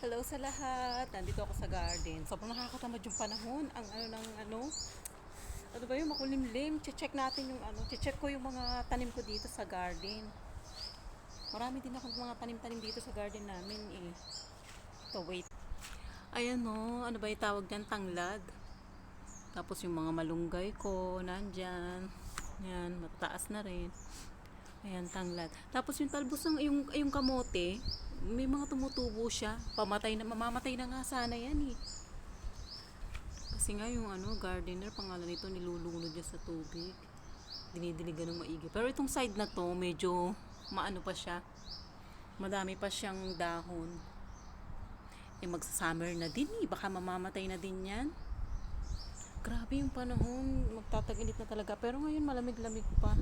Hello sa lahat. Nandito ako sa garden. Sobrang nakakatamad yung panahon. Ang ano ba yung makulimlim. Check natin yung check ko yung mga tanim ko dito sa garden. Marami din ako mga tanim-tanim dito sa garden namin eh. Ito, wait. Ayan o, ano ba yung tawag niyan? Tanglad. Tapos yung mga malunggay ko, nandyan. Yan, mataas na rin. Ayan, tanglad. Tapos yung talbos ng yung kamote, may mga tumutubo siya. Mamamatay na nga sana yan eh. Kasi nga yung gardener, pangalan nito, nilulunod niya sa tubig. Dinidiligan ng maigi. Pero itong side na to, medyo maano pa siya. Madami pa siyang dahon. Eh magsa-summer na din eh. Baka mamamatay na din yan. Grabe yung panahon. Magtataginit na talaga. Pero ngayon malamig-lamig pa.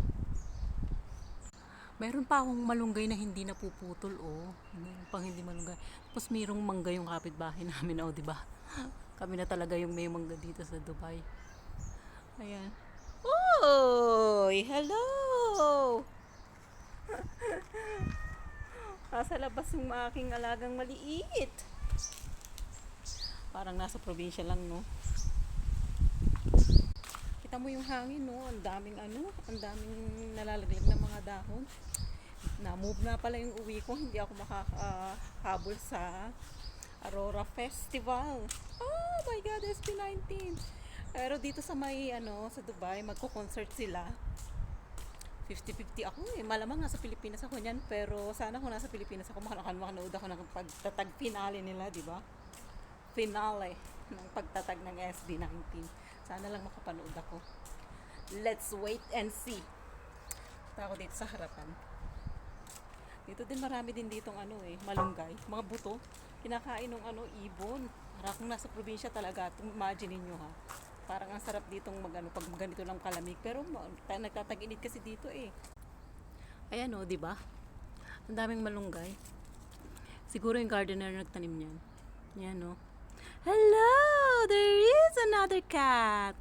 Meron pa akong malunggay na hindi napuputol, oh. Meron pang hindi malunggay. Tapos mayroong mangga yung kapitbahay namin, oh, di ba? Kami na talaga yung may mangga dito sa Dubai. Ayan. Oy! Hello! Nasa labas yung aking alagang maliit. Parang nasa probinsya lang, no? Kita mo yung hangin, no? Ang daming nalalaglag ng mga dahon. Na-move na pala yung uwi ko. Hindi ako makakahabol sa Aurora Festival. Oh my God, SB19. Pero dito sa sa Dubai, magko-concert sila. 50-50 ako eh. Malamang nasa Pilipinas ako niyan. Pero sana kung nasa Pilipinas ako, makanood ako ng pagtatag finale nila, di ba? Finale ng pagtatag ng SB19. Sana lang makapanood ako. Let's wait and see. Punta ako dito sa harapan. Dito din marami din ditong malunggay, mga buto. Kinakain ng ibon. Para kung nasa probinsya talaga, imagine niyo ha. Parang ang sarap ditong pag ganito lang kalamig, pero nagtataginit kasi dito eh. Ayan oh, 'di ba? Ang daming malunggay. Siguro yung gardener nagtanim niyan. Yan oh. Hello! There is another cat.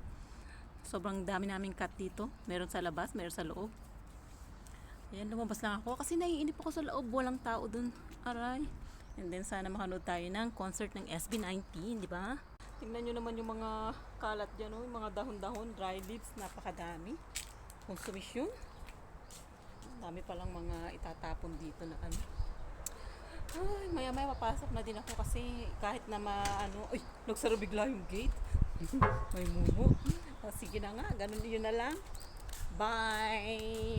Sobrang dami naming cat dito. Meron sa labas, meron sa loob. Ayan, lumabas lang ako kasi naiinip ako sa loob. Walang tao dun. Aray. And then sana makanood tayo ng concert ng SB19, di ba? Tingnan nyo naman yung mga kalat dyan, oh, yung mga dahon-dahon, dry leaves, napakadami. Konsumisyon. Dami palang mga itatapon dito na Ay, maya-maya papasok na din ako kasi kahit na ay, nagsara bigla yung gate. May mumo. Sige na nga, ganun yun na lang. Bye!